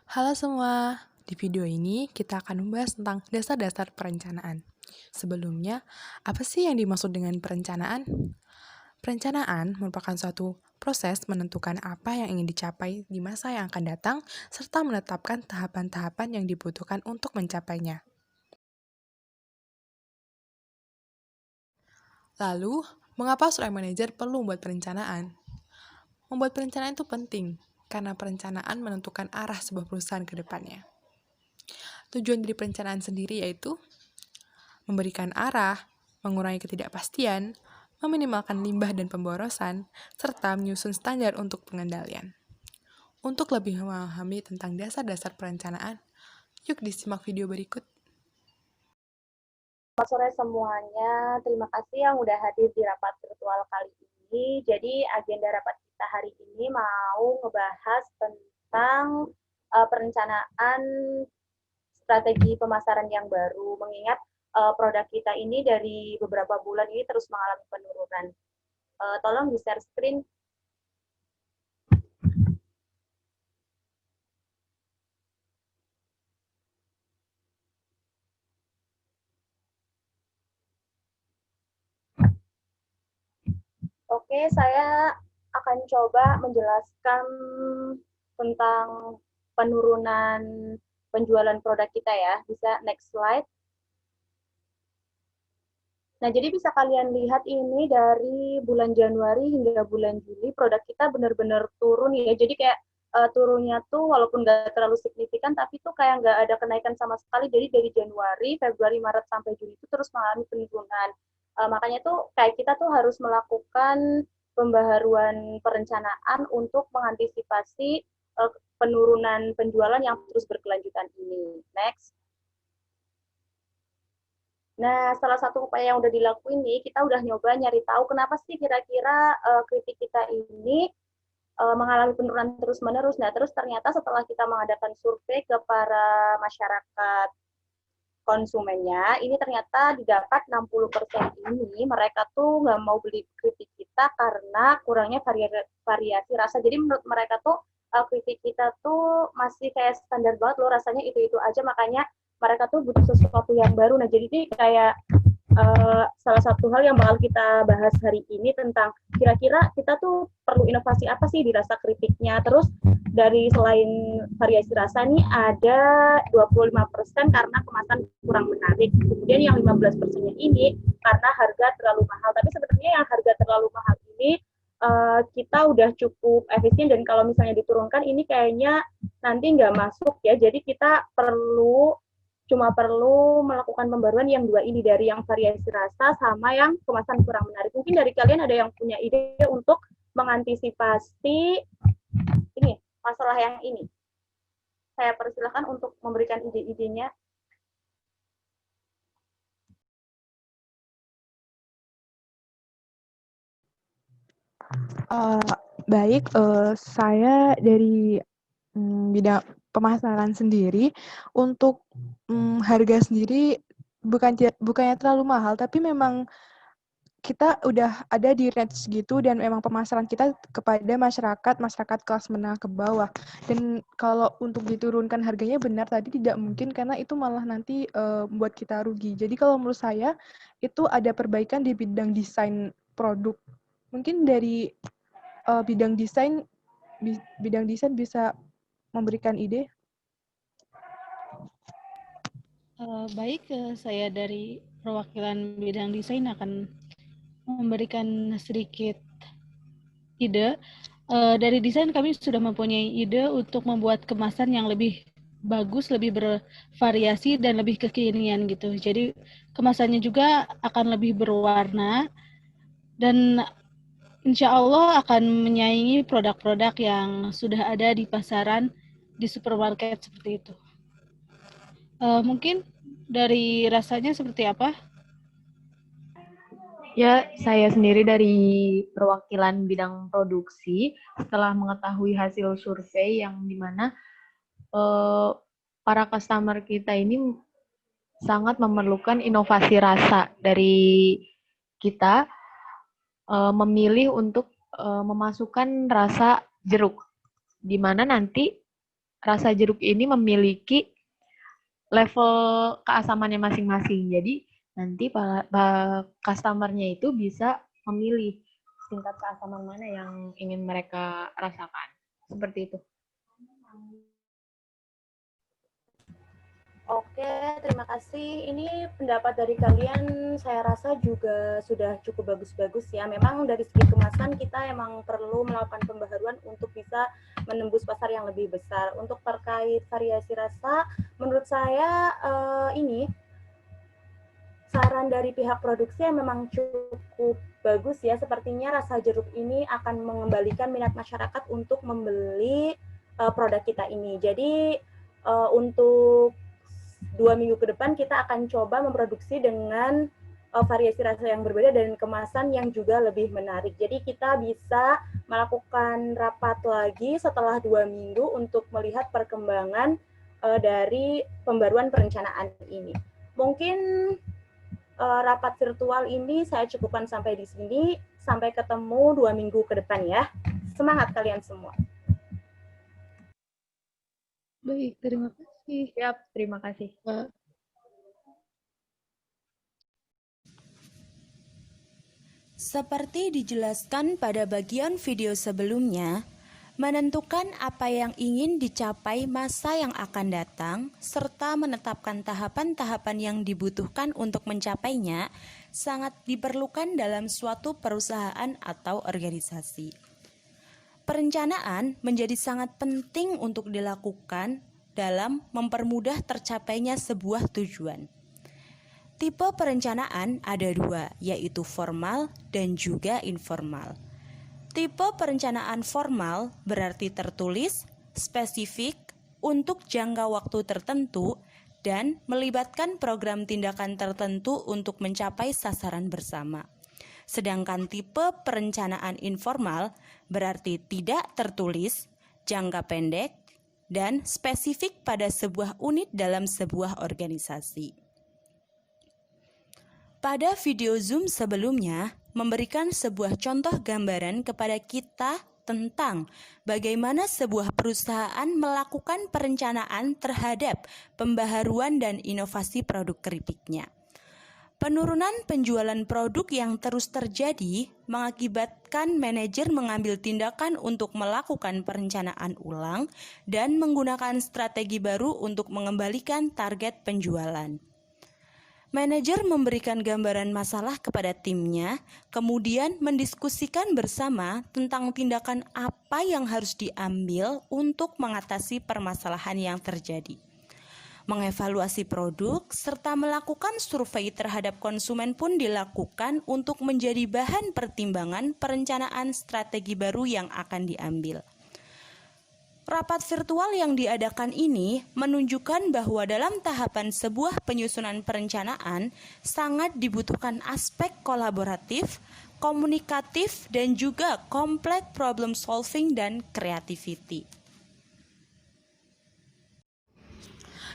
Halo semua, di video ini kita akan membahas tentang dasar-dasar perencanaan. Sebelumnya, apa sih yang dimaksud dengan perencanaan? Perencanaan merupakan suatu proses menentukan apa yang ingin dicapai di masa yang akan datang, serta menetapkan tahapan-tahapan yang dibutuhkan untuk mencapainya. Lalu, mengapa seorang manajer perlu membuat perencanaan? Membuat perencanaan itu penting, karena perencanaan menentukan arah sebuah perusahaan ke depannya. Tujuan dari perencanaan sendiri yaitu memberikan arah, mengurangi ketidakpastian, meminimalkan limbah dan pemborosan, serta menyusun standar untuk pengendalian. Untuk lebih memahami tentang dasar-dasar perencanaan, yuk disimak video berikut. Selamat sore semuanya. Terima kasih yang udah hadir di rapat virtual kali ini. Jadi agenda rapat kita hari ini mau ngebahas tentang perencanaan strategi pemasaran yang baru. Mengingat produk kita ini dari beberapa bulan ini terus mengalami penurunan. Tolong di-share screen. Oke, saya akan coba menjelaskan tentang penurunan penjualan produk kita ya. Bisa next slide. Nah, jadi bisa kalian lihat ini dari bulan Januari hingga bulan Juli, produk kita benar-benar turun ya. Jadi kayak turunnya tuh walaupun nggak terlalu signifikan, tapi tuh kayak nggak ada kenaikan sama sekali. Jadi dari Januari, Februari, Maret, sampai Juli itu terus mengalami penurunan. Makanya tuh kayak kita tuh harus melakukan pembaharuan perencanaan untuk mengantisipasi penurunan penjualan yang terus berkelanjutan ini. Next. Nah, salah satu upaya yang udah dilakuin nih, kita udah nyoba nyari tahu kenapa sih kira-kira kritik kita ini mengalami penurunan terus-menerus. Nah, terus ternyata setelah kita mengadakan survei ke para masyarakat konsumennya, ini ternyata didapat 60% ini mereka tuh nggak mau beli kritik kita karena kurangnya variasi rasa. Jadi menurut mereka tuh kritik kita tuh masih kayak standar banget loh, rasanya itu-itu aja, makanya mereka tuh butuh sesuatu yang baru. Nah, jadi ini kayak salah satu hal yang bakal kita bahas hari ini tentang kira-kira kita tuh perlu inovasi apa sih di rasa kritiknya. Terus dari selain variasi rasa nih ada 25% karena kemasan kurang menarik. Kemudian yang 15%-nya ini karena harga terlalu mahal. Tapi sebenarnya yang harga terlalu mahal ini kita udah cukup efisien dan kalau misalnya diturunkan ini kayaknya nanti nggak masuk ya. Jadi kita cuma perlu melakukan pembaruan yang dua ini, dari yang variasi rasa sama yang kemasan kurang menarik. Mungkin dari kalian ada yang punya ide untuk mengantisipasi ini masalah yang ini. Saya persilahkan untuk memberikan ide-idenya. Uh, Baik, saya dari bidang pemasaran sendiri. Untuk harga sendiri bukannya terlalu mahal, tapi memang kita udah ada di range gitu dan memang pemasaran kita kepada masyarakat kelas menengah ke bawah. Dan kalau untuk diturunkan harganya benar tadi tidak mungkin karena itu malah nanti membuat kita rugi. Jadi kalau menurut saya itu ada perbaikan di bidang desain produk. Mungkin dari bidang desain bisa memberikan ide. Baik, saya dari perwakilan bidang desain akan memberikan sedikit ide. Dari desain kami sudah mempunyai ide untuk membuat kemasan yang lebih bagus, lebih bervariasi dan lebih kekinian gitu. Jadi kemasannya juga akan lebih berwarna dan insya Allah akan menyaingi produk-produk yang sudah ada di pasaran, di supermarket seperti itu. Mungkin dari rasanya seperti apa? Ya, saya sendiri dari perwakilan bidang produksi setelah mengetahui hasil survei yang dimana para customer kita ini sangat memerlukan inovasi rasa dari kita, memilih untuk memasukkan rasa jeruk, di mana nanti rasa jeruk ini memiliki level keasamannya masing-masing. Jadi nanti customer-nya itu bisa memilih tingkat keasaman mana yang ingin mereka rasakan. Seperti itu. Oke, terima kasih. Ini pendapat dari kalian saya rasa juga sudah cukup bagus-bagus ya. Memang dari segi kemasan kita emang perlu melakukan pembaharuan untuk bisa menembus pasar yang lebih besar. Untuk terkait variasi rasa, menurut saya ini saran dari pihak produksi yang memang cukup bagus ya. Sepertinya rasa jeruk ini akan mengembalikan minat masyarakat untuk membeli produk kita ini. Jadi untuk 2 minggu ke depan kita akan coba memproduksi dengan variasi rasa yang berbeda dan kemasan yang juga lebih menarik. Jadi kita bisa melakukan rapat lagi setelah 2 minggu untuk melihat perkembangan dari pembaruan perencanaan ini. Mungkin rapat virtual ini saya cukupkan sampai di sini. Sampai ketemu 2 minggu ke depan ya. Semangat kalian semua. Baik, terima kasih. Siap, terima kasih. Seperti dijelaskan pada bagian video sebelumnya, menentukan apa yang ingin dicapai masa yang akan datang, serta menetapkan tahapan-tahapan yang dibutuhkan untuk mencapainya, sangat diperlukan dalam suatu perusahaan atau organisasi. Perencanaan menjadi sangat penting untuk dilakukan dalam mempermudah tercapainya sebuah tujuan. Tipe perencanaan ada 2, yaitu formal dan juga informal. Tipe perencanaan formal berarti tertulis, spesifik, untuk jangka waktu tertentu, dan melibatkan program tindakan tertentu untuk mencapai sasaran bersama. Sedangkan tipe perencanaan informal berarti tidak tertulis, jangka pendek, dan spesifik pada sebuah unit dalam sebuah organisasi. Pada video Zoom sebelumnya, memberikan sebuah contoh gambaran kepada kita tentang bagaimana sebuah perusahaan melakukan perencanaan terhadap pembaharuan dan inovasi produk keripiknya. Penurunan penjualan produk yang terus terjadi mengakibatkan manajer mengambil tindakan untuk melakukan perencanaan ulang dan menggunakan strategi baru untuk mengembalikan target penjualan. Manajer memberikan gambaran masalah kepada timnya, kemudian mendiskusikan bersama tentang tindakan apa yang harus diambil untuk mengatasi permasalahan yang terjadi. Mengevaluasi produk serta melakukan survei terhadap konsumen pun dilakukan untuk menjadi bahan pertimbangan perencanaan strategi baru yang akan diambil. Rapat virtual yang diadakan ini menunjukkan bahwa dalam tahapan sebuah penyusunan perencanaan sangat dibutuhkan aspek kolaboratif, komunikatif, dan juga complex problem solving dan creativity.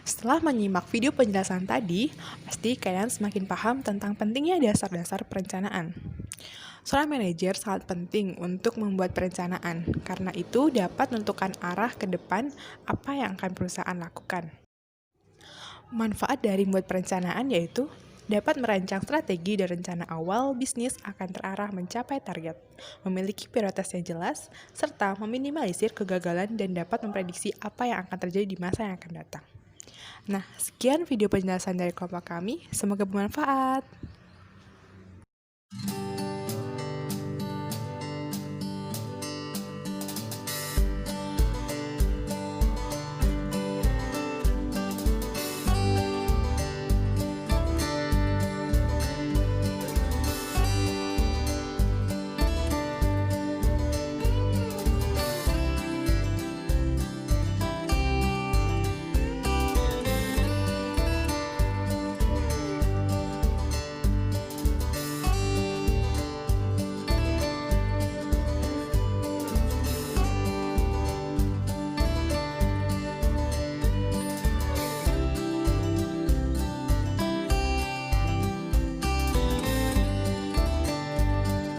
Setelah menyimak video penjelasan tadi, pasti kalian semakin paham tentang pentingnya dasar-dasar perencanaan. Seorang manajer sangat penting untuk membuat perencanaan, karena itu dapat menentukan arah ke depan apa yang akan perusahaan lakukan. Manfaat dari membuat perencanaan yaitu dapat merancang strategi dan rencana awal bisnis akan terarah mencapai target, memiliki prioritas yang jelas, serta meminimalisir kegagalan dan dapat memprediksi apa yang akan terjadi di masa yang akan datang. Nah, sekian video penjelasan dari kelompok kami. Semoga bermanfaat.